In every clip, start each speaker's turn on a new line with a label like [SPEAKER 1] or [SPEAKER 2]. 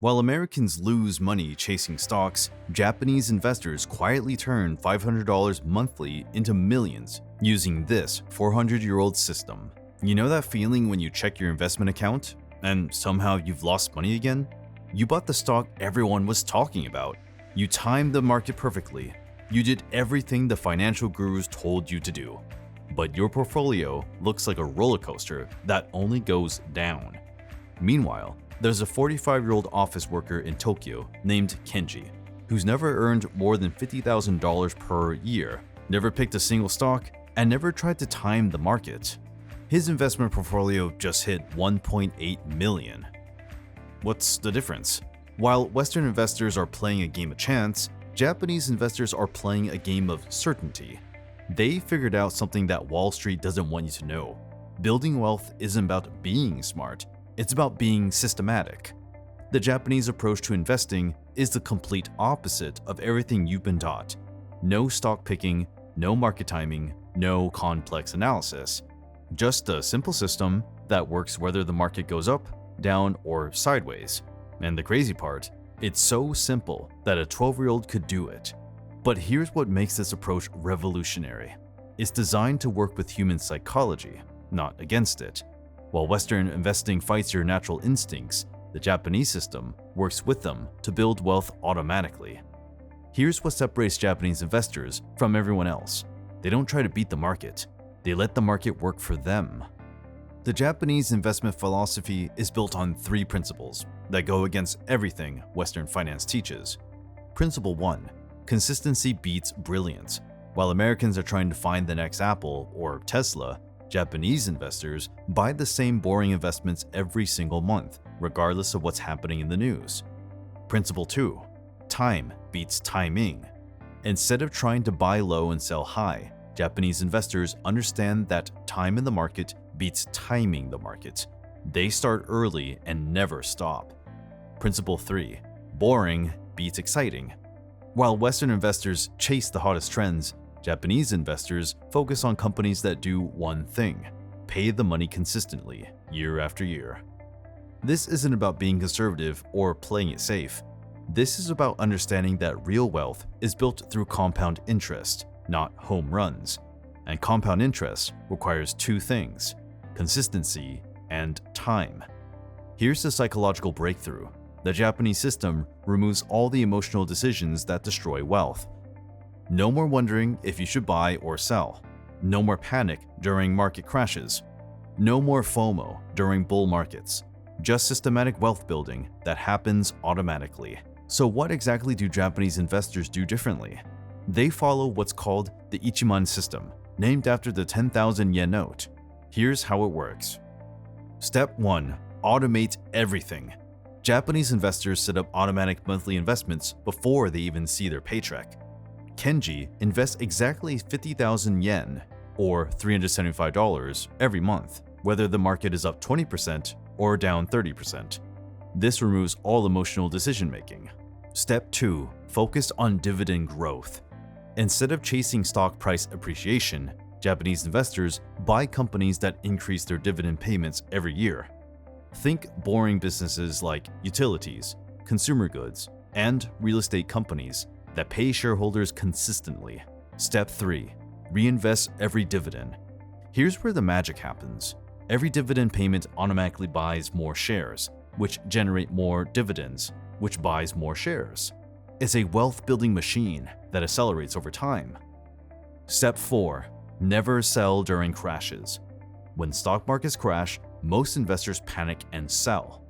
[SPEAKER 1] While Americans lose money chasing stocks, Japanese investors quietly turn $500 monthly into millions using this 400-year-old system. You know that feeling when you check your investment account and somehow you've lost money again? You bought the stock everyone was talking about. You timed the market perfectly. You did everything the financial gurus told you to do. But your portfolio looks like a roller coaster that only goes down. Meanwhile, there's a 45-year-old office worker in Tokyo named Kenji, who's never earned more than $50,000 per year, never picked a single stock, and never tried to time the market. His investment portfolio just hit $1.8 million. What's the difference? While Western investors are playing a game of chance, Japanese investors are playing a game of certainty. They figured out something that Wall Street doesn't want you to know. Building wealth isn't about being smart. It's about being systematic. The Japanese approach to investing is the complete opposite of everything you've been taught. No stock picking, no market timing, no complex analysis. Just a simple system that works whether the market goes up, down, or sideways. And the crazy part, it's so simple that a 12-year-old could do it. But here's what makes this approach revolutionary. It's designed to work with human psychology, not against it. While Western investing fights your natural instincts, the Japanese system works with them to build wealth automatically. Here's what separates Japanese investors from everyone else. They don't try to beat the market. They let the market work for them. The Japanese investment philosophy is built on 3 principles that go against everything Western finance teaches. Principle 1. Consistency beats brilliance. While Americans are trying to find the next Apple or Tesla, Japanese investors buy the same boring investments every single month, regardless of what's happening in the news. Principle 2. Time beats timing. Instead of trying to buy low and sell high, Japanese investors understand that time in the market beats timing the market. They start early and never stop. Principle 3. Boring beats exciting. While Western investors chase the hottest trends, Japanese investors focus on companies that do one thing: pay the money consistently, year after year. This isn't about being conservative or playing it safe. This is about understanding that real wealth is built through compound interest, not home runs. And compound interest requires 2 things: consistency and time. Here's the psychological breakthrough. The Japanese system removes all the emotional decisions that destroy wealth. No more wondering if you should buy or sell. No more panic during market crashes. No more FOMO during bull markets. Just systematic wealth building that happens automatically. So what exactly do Japanese investors do differently? They follow what's called the Ichiman system, named after the 10,000 yen note. Here's how it works. Step 1. Automate everything. Japanese investors set up automatic monthly investments before they even see their paycheck. Kenji invests exactly 50,000 yen, or $375, every month, whether the market is up 20% or down 30%. This removes all emotional decision-making. Step 2. Focus on dividend growth. Instead of chasing stock price appreciation, Japanese investors buy companies that increase their dividend payments every year. Think boring businesses like utilities, consumer goods, and real estate companies that pay shareholders consistently. Step 3. Reinvest every dividend. Here's where the magic happens. Every dividend payment automatically buys more shares, which generate more dividends, which buys more shares. It's a wealth-building machine that accelerates over time. Step 4. Never sell during crashes. When stock markets crash, most investors panic and sell.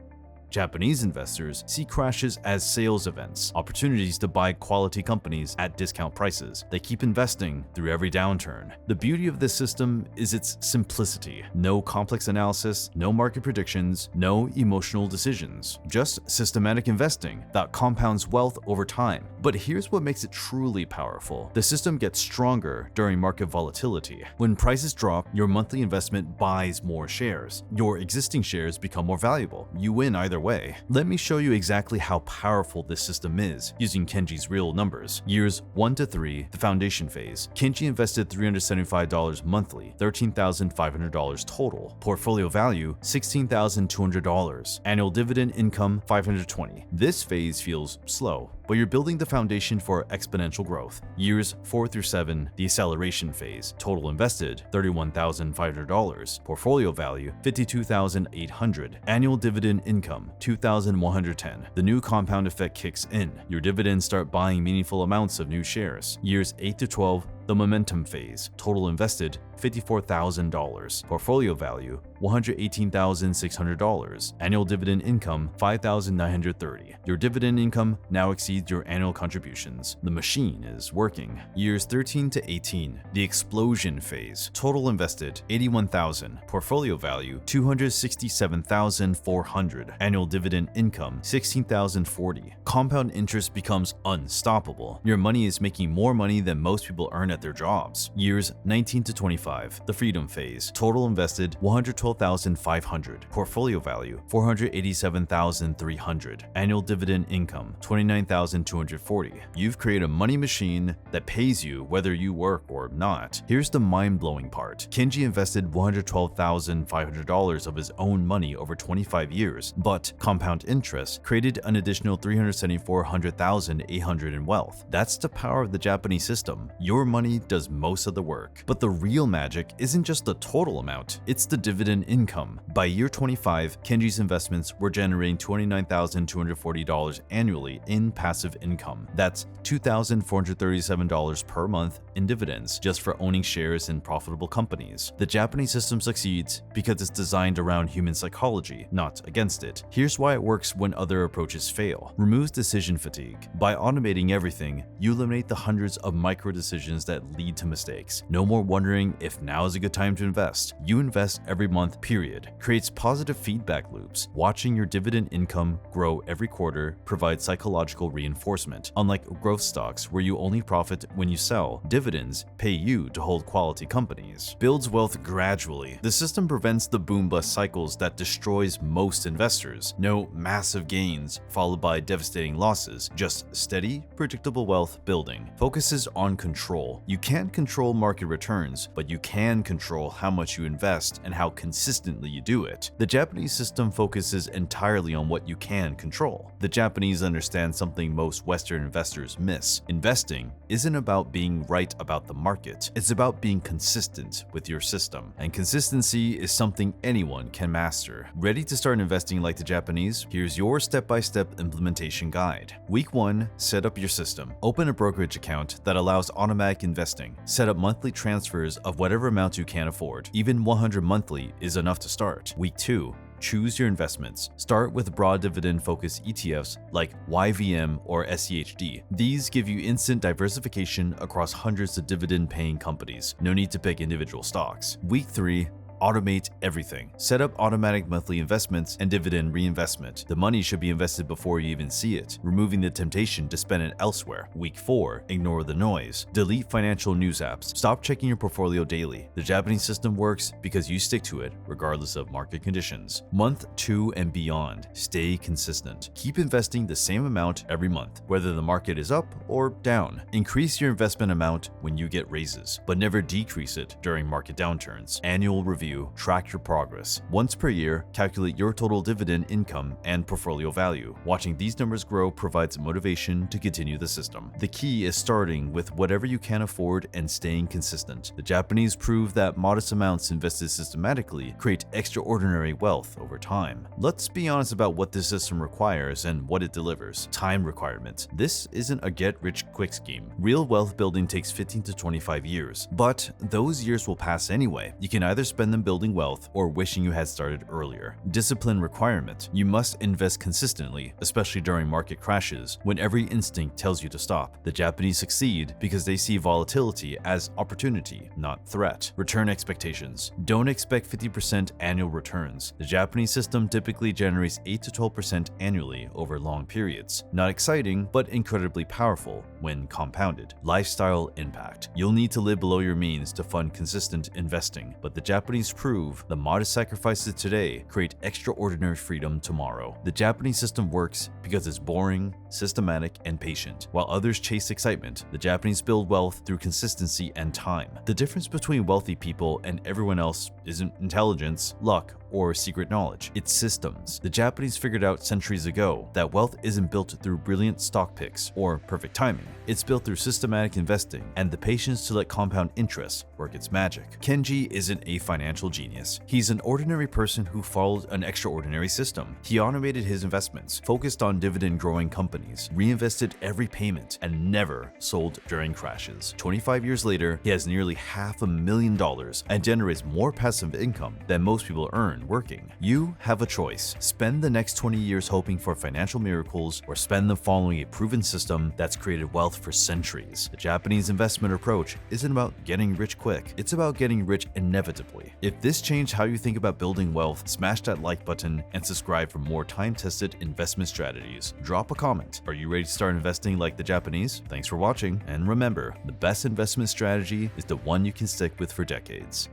[SPEAKER 1] Japanese investors see crashes as sales events, opportunities to buy quality companies at discount prices. They keep investing through every downturn. The beauty of this system is its simplicity. No complex analysis, no market predictions, no emotional decisions. Just systematic investing that compounds wealth over time. But here's what makes it truly powerful. The system gets stronger during market volatility. When prices drop, your monthly investment buys more shares. Your existing shares become more valuable. You win either other way. Let me show you exactly how powerful this system is using Kenji's real numbers. Years 1 to 3, the foundation phase. Kenji invested $375 monthly, $13,500 total. Portfolio value, $16,200. Annual dividend income, $520. This phase feels slow, but you're building the foundation for exponential growth. Years 4 through 7, the acceleration phase. Total invested, $31,500. Portfolio value, $52,800. Annual dividend income, $2,110. The new compound effect kicks in. Your dividends start buying meaningful amounts of new shares. Years 8 to 12, the momentum phase. Total invested, $54,000. Portfolio value, $118,600. Annual dividend income, $5,930. Your dividend income now exceeds your annual contributions. The machine is working. Years 13 to 18, the explosion phase. Total invested, $81,000. Portfolio value, $267,400. Annual dividend income, $16,040. Compound interest becomes unstoppable. Your money is making more money than most people earn at their jobs. Years 19 to 25, the freedom phase. Total invested, $112,500. Portfolio value, $487,300. Annual dividend income, $29,240. You've created a money machine that pays you whether you work or not. Here's the mind-blowing part. Kenji invested $112,500 of his own money over 25 years, but compound interest created an additional $374,800 in wealth. That's the power of the Japanese system. Your money does most of the work. But the real magic isn't just the total amount, it's the dividend income. By year 25, Kenji's investments were generating $29,240 annually in passive income. That's $2,437 per month in dividends just for owning shares in profitable companies. The Japanese system succeeds because it's designed around human psychology, not against it. Here's why it works when other approaches fail. Removes decision fatigue. By automating everything, you eliminate the hundreds of micro decisions that lead to mistakes. No more wondering if now is a good time to invest. You invest every month, period. Creates positive feedback loops. Watching your dividend income grow every quarter provides psychological reinforcement. Unlike growth stocks where you only profit when you sell, dividends pay you to hold quality companies. Builds wealth gradually. The system prevents the boom-bust cycles that destroys most investors. No massive gains followed by devastating losses, just steady, predictable wealth building. Focuses on control. You can't control market returns, but you can control how much you invest and how consistently you do it. The Japanese system focuses entirely on what you can control. The Japanese understand something most Western investors miss. Investing isn't about being right about the market. It's about being consistent with your system. And consistency is something anyone can master. Ready to start investing like the Japanese? Here's your step-by-step implementation guide. Week 1, set up your system. Open a brokerage account that allows automatic investing. Set up monthly transfers of whatever amount you can afford. Even 100 monthly is enough to start. Week 2, choose your investments. Start with broad dividend-focused ETFs like YVM or SCHD. These give you instant diversification across hundreds of dividend-paying companies. No need to pick individual stocks. Week 3, automate everything. Set up automatic monthly investments and dividend reinvestment. The money should be invested before you even see it, removing the temptation to spend it elsewhere. Week 4, ignore the noise. Delete financial news apps. Stop checking your portfolio daily. The Japanese system works because you stick to it regardless of market conditions. Month 2 and beyond, stay consistent. Keep investing the same amount every month, whether the market is up or down. Increase your investment amount when you get raises, but never decrease it during market downturns. Annual review. Track your progress. Once per year, calculate your total dividend income and portfolio value. Watching these numbers grow provides motivation to continue the system. The key is starting with whatever you can afford and staying consistent. The Japanese prove that modest amounts invested systematically create extraordinary wealth over time. Let's be honest about what this system requires and what it delivers. Time requirement. This isn't a get-rich-quick scheme. Real wealth building takes 15 to 25 years, but those years will pass anyway. You can either spend them building wealth or wishing you had started earlier. Discipline requirement. You must invest consistently, especially during market crashes, when every instinct tells you to stop. The Japanese succeed because they see volatility as opportunity, not threat. Return expectations. Don't expect 50% annual returns. The Japanese system typically generates 8 to 12% annually over long periods. Not exciting, but incredibly powerful when compounded. Lifestyle impact. You'll need to live below your means to fund consistent investing, but the Japanese Japanese prove the modest sacrifices today create extraordinary freedom tomorrow. The Japanese system works because it's boring, systematic, and patient. While others chase excitement, the Japanese build wealth through consistency and time. The difference between wealthy people and everyone else isn't intelligence, luck, or secret knowledge. It's systems. The Japanese figured out centuries ago that wealth isn't built through brilliant stock picks or perfect timing. It's built through systematic investing and the patience to let compound interest work its magic. Kenji isn't a financial genius. He's an ordinary person who followed an extraordinary system. He automated his investments, focused on dividend-growing companies, reinvested every payment, and never sold during crashes. 25 years later, he has nearly $500,000 and generates more passive income than most people earn working. You have a choice. Spend the next 20 years hoping for financial miracles or spend them following a proven system that's created wealth for centuries. The Japanese investment approach isn't about getting rich quick. It's about getting rich inevitably. If this changed how you think about building wealth, smash that like button and subscribe for more time-tested investment strategies. Drop a comment. Are you ready to start investing like the Japanese? Thanks for watching, and remember, the best investment strategy is the one you can stick with for decades.